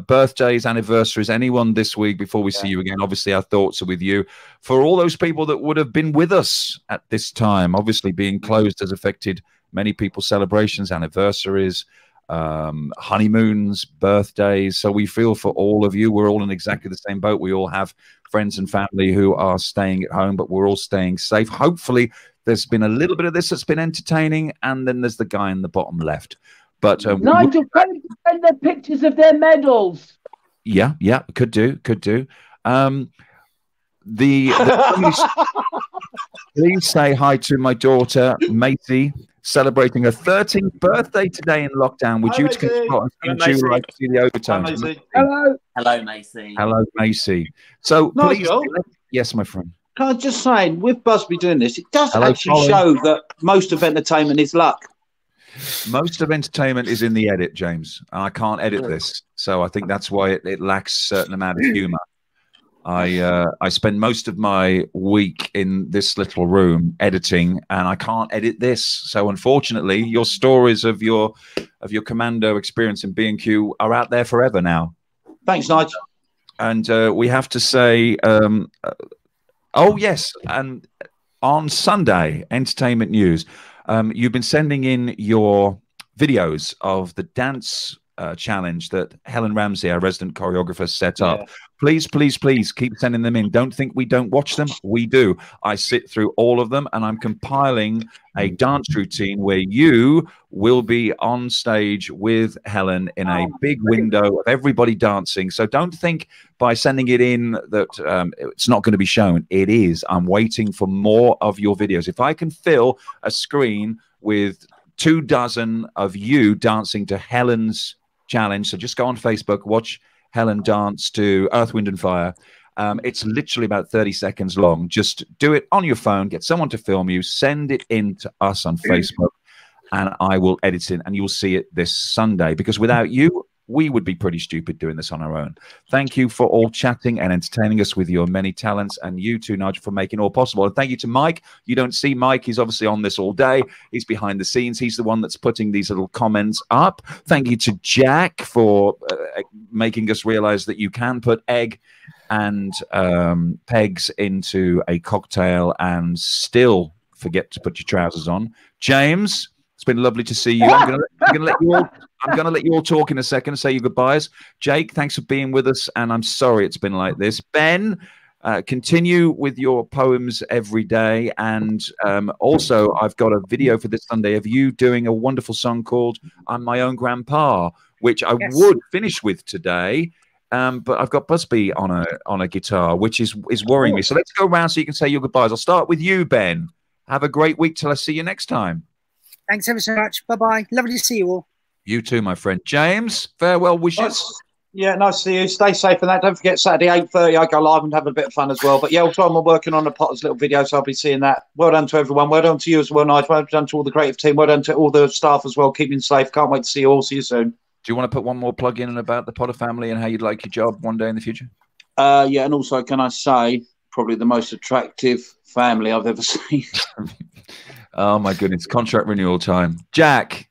birthdays, anniversaries, anyone this week before we see you again, obviously our thoughts are with you. For all those people that would have been with us at this time, obviously being closed has affected many people's celebrations, anniversaries, honeymoons, birthdays. So we feel for all of you. We're all in exactly the same boat. We all have friends and family who are staying at home, but we're all staying safe. Hopefully there's been a little bit of this that's been entertaining, and then there's the guy in the bottom left. But Nigel, send their pictures of their medals. Yeah, could do. Please say hi to my daughter Macy, celebrating her 13th birthday today in lockdown. Would you like to see the overtones? Hello, Macy. Hello, Macy. So please, yes, my friend. Can I just say, with Buzby doing this, it does actually show that most of entertainment is luck. Most of entertainment is in the edit, James. And I can't edit this. So I think that's why it lacks a certain amount of humor. I spend most of my week in this little room editing, and I can't edit this. So unfortunately, your stories of your commando experience in B&Q are out there forever now. Thanks, Nigel. And we have to say, oh yes, and on Sunday, entertainment news. You've been sending in your videos of the dance challenge that Helen Ramsey, our resident choreographer, set up. Please, please, please keep sending them in. Don't think we don't watch them. We do. I sit through all of them, and I'm compiling a dance routine where you will be on stage with Helen in a big window of everybody dancing. So don't think by sending it in that it's not going to be shown. It is. I'm waiting for more of your videos. If I can fill a screen with 24 of you dancing to Helen's challenge. So just go on Facebook, watch Helen dance to Earth, Wind and Fire. It's literally about 30 seconds long. Just do it on your phone, get someone to film you, send it in to us on Facebook, and I will edit it, and you'll see it this Sunday. Because without you, we would be pretty stupid doing this on our own. Thank you for all chatting and entertaining us with your many talents, and you too, Nigel, for making it all possible. And thank you to Mike. You don't see Mike. He's obviously on this all day. He's behind the scenes. He's the one that's putting these little comments up. Thank you to Jack for making us realize that you can put egg and pegs into a cocktail and still forget to put your trousers on. James, it's been lovely to see you. I'm gonna let you all talk in a second and say your goodbyes. Jake, thanks for being with us, and I'm sorry it's been like this. Ben, continue with your poems every day, and also I've got a video for this Sunday of you doing a wonderful song called "I'm My Own Grandpa," which I would finish with today. But I've got Buzby on a guitar, which is worrying me. So let's go around so you can say your goodbyes. I'll start with you, Ben. Have a great week till I see you next time. Thanks ever so much. Bye-bye. Lovely to see you all. You too, my friend. James, farewell wishes. Yeah, nice to see you. Stay safe and that. Don't forget, Saturday, 8:30, I go live and have a bit of fun as well. But yeah, also I'm working on the Potter's little video, so I'll be seeing that. Well done to everyone. Well done to you as well, Nigel. Well done to all the creative team. Well done to all the staff as well. Keeping safe. Can't wait to see you all. See you soon. Do you want to put one more plug in about the Potter family and how you'd like your job one day in the future? Yeah, and also, can I say, probably the most attractive family I've ever seen. Oh, my goodness. Contract renewal time. Jack,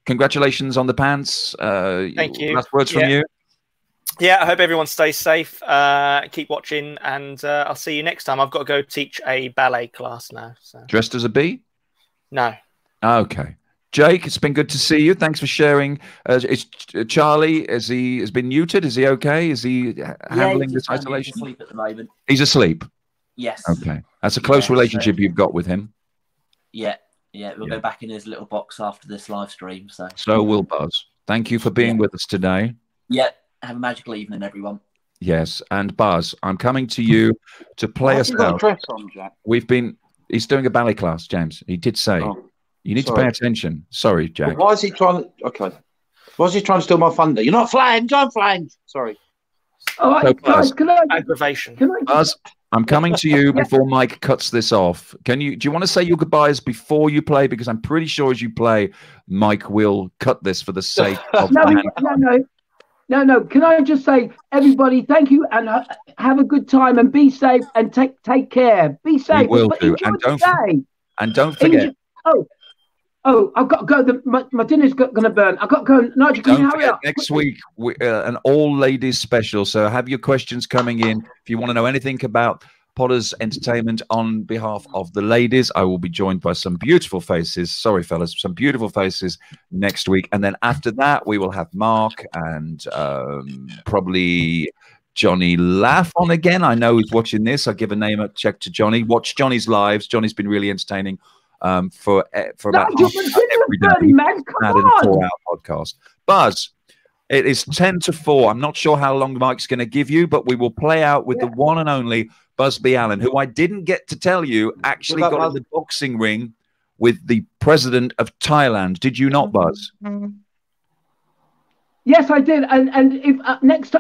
congratulations on the pants. Thank you. Last words from you? Yeah, I hope everyone stays safe. Keep watching, and I'll see you next time. I've got to go teach a ballet class now. So. Dressed as a bee? No. Okay. Jake, it's been good to see you. Thanks for sharing. Is Charlie, has been neutered? Is he okay? Is he handling this isolation? He's asleep at the moment. He's asleep? Yes. Okay. That's a close relationship you've got with him. Yeah. We'll go back in his little box after this live stream. So will Buzz. Thank you for being with us today. Yeah. Have a magical evening, everyone. Yes. And Buzz, I'm coming to you to play us out. Dress on, Jack? He's doing a ballet class, James. He did say. Oh. You need to pay attention. Sorry, Jack. Why is he trying to... Okay. Why is he trying to steal my thunder? You're not flamed. I'm flamed. Sorry. All right, guys, aggravation. Buzz, I'm coming to you before Mike cuts this off. Do you want to say your goodbyes before you play? Because I'm pretty sure as you play, Mike will cut this for the sake of... No. Can I just say, everybody, thank you, and have a good time, and be safe, and take care. Be safe. We will do. And don't forget... Oh, I've got to go. My dinner's going to burn. I've got to go. Nigel, can you hurry up? Next week, an all-ladies special. So have your questions coming in. If you want to know anything about Potter's Entertainment on behalf of the ladies, I will be joined by some beautiful faces. Sorry, fellas. Some beautiful faces next week. And then after that, we will have Mark and probably Johnny Laugh on again. I know he's watching this. I'll give a name check to Johnny. Watch Johnny's lives. Johnny's been really entertaining. For about half an hour every day. Had a 4-hour podcast. Buzz, it is 10 to 4. I'm not sure how long Mike's going to give you, but we will play out with the one and only Buzby Allen, who I didn't get to tell you actually got in the boxing ring with the president of Thailand. Did you not, Buzz? Yes, I did. And if next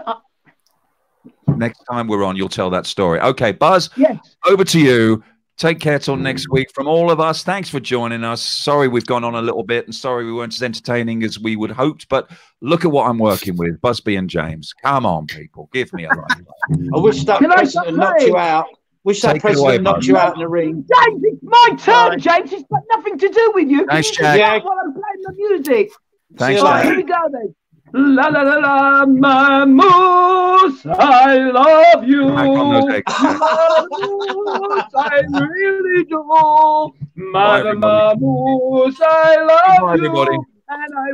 time we're on, you'll tell that story. Okay, Buzz. Yes. Over to you. Take care till next week. From all of us, thanks for joining us. Sorry we've gone on a little bit, and sorry we weren't as entertaining as we would hoped, but look at what I'm working with, Buzby and James. Come on, people. Give me a line. I wish that president knocked you out. Wish that president knocked you out in the ring. James, it's my turn, James. It's got nothing to do with you. Thanks, Jack. Yeah. While I'm playing the music. Thanks, Jack. Here we go, then. La la la la, my moose, I love you. Moose, I really do. My moose, I love you. And I